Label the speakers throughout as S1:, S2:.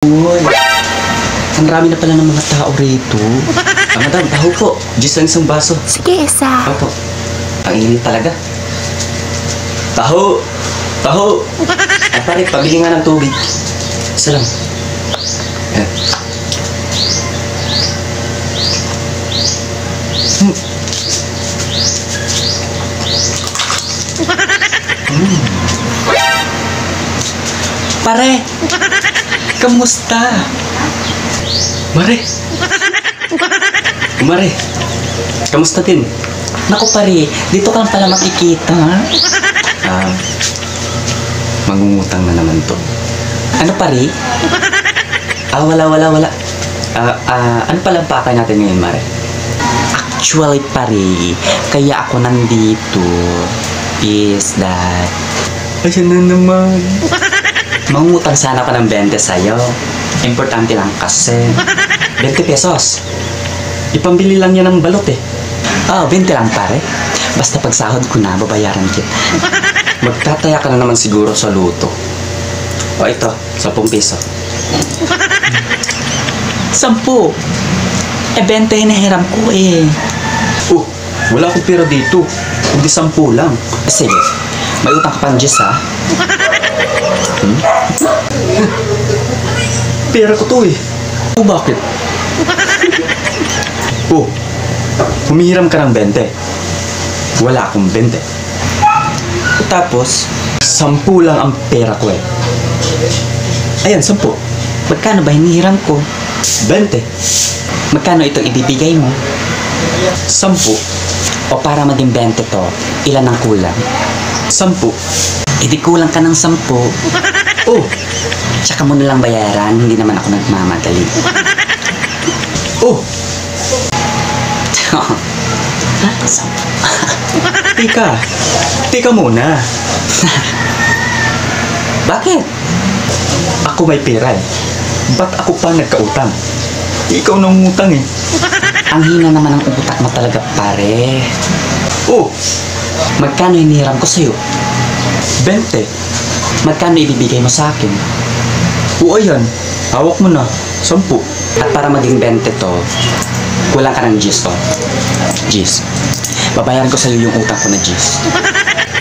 S1: Uy, ang rami na pala ng mga tao rito. Madam, taho po. Diyos lang isang baso.
S2: Sige, isa.
S1: Opo. Ang init talaga. Taho! Taho! Ay pare, pabili nga ng tubig. Isa lang. Ayan. Pare! Kamusta? Mare! Mare! Kamusta din?
S2: Naku pare, dito ka lang pala makikita, ha?
S1: Mangungutang na naman to.
S2: Ano pare?
S1: Wala. Ano palang pakay natin ngayon, Mare?
S2: Actually pare, kaya ako nandito is that
S1: Ayan na naman.
S2: mangungutang sana ako ng 20 sa'yo. Importante lang kasi
S1: 20 pesos. Ipambili lang yan ng balot eh.
S2: 20 lang pare. Basta pag sahod ko na, babayaran kita.
S1: Magtataya ka na naman siguro sa luto. O ito, 10 piso.
S2: 10. 20 hinahiram ko eh.
S1: Wala akong pera dito. Hindi 10 lang.
S2: Sige, may utang ka pang Diyos ha.
S1: Pera ko to eh. Bakit? Humihiram ka ng 20. Wala akong 20. Tapos, 10 lang ang pera ko eh. Ayan, 10.
S2: Magkano ba hinihiram ko?
S1: 20.
S2: Magkano itong ibibigay mo?
S1: 10.
S2: O para maging 20 to, ilan ang kulang?
S1: 10.
S2: Di kulang ka ng 10. Tsaka mo nalang bayaran, hindi naman ako nagmamadali.
S1: Teka muna.
S2: Bakit?
S1: Ako may pera eh. Ba't ako pa nagkautang? Ikaw nang utang eh.
S2: Ang hina naman ng utak mo talaga pare. Magkano hinihiram ko sa'yo?
S1: 20.
S2: Magkano ibibigay mo sa akin?
S1: Ayan. Hawak mo na. 10.
S2: At para maging 20 to, kulang ka ng G's to. G's. Babayaran ko sa'yo yung utang ko na G's.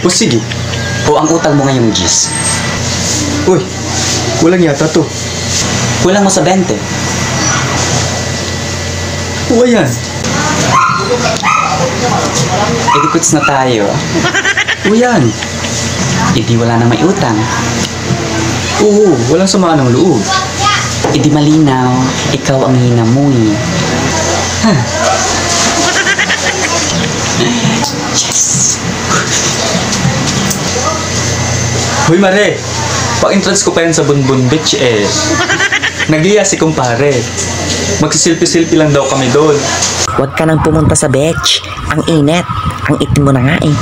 S1: Sige.
S2: Ang utang mo ngayong G's.
S1: Kulang yata to.
S2: Kulang mo sa 20.
S1: Ayan.
S2: Quits na tayo.
S1: Ayan.
S2: Di wala na may utang.
S1: Walang samaan ng loob.
S2: Di malinaw, ikaw ang hinamoy. Yes!
S1: Hoy Mare, pa-entrance ko pa yan sa Bunbun Beach eh. Nagliya si kumpare. Magsisilpi-silpi lang daw kami doon.
S3: Huwag ka nang pumunta sa beach. Ang init. Ang itim mo na nga eh.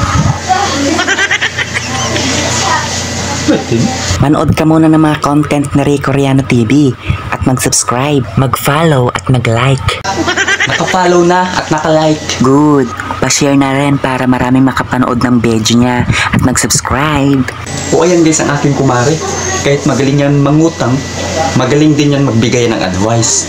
S3: Manood ka muna ng mga content na Ray Coriano TV at mag-subscribe, mag-follow at mag-like.
S2: Naka-follow na at naka-like.
S3: Good. Pa-share na rin para maraming makapanood ng video niya at mag-subscribe.
S1: Ayan guys ang aking kumare. Kahit magaling yan mangutang, magaling din yan magbigay ng advice.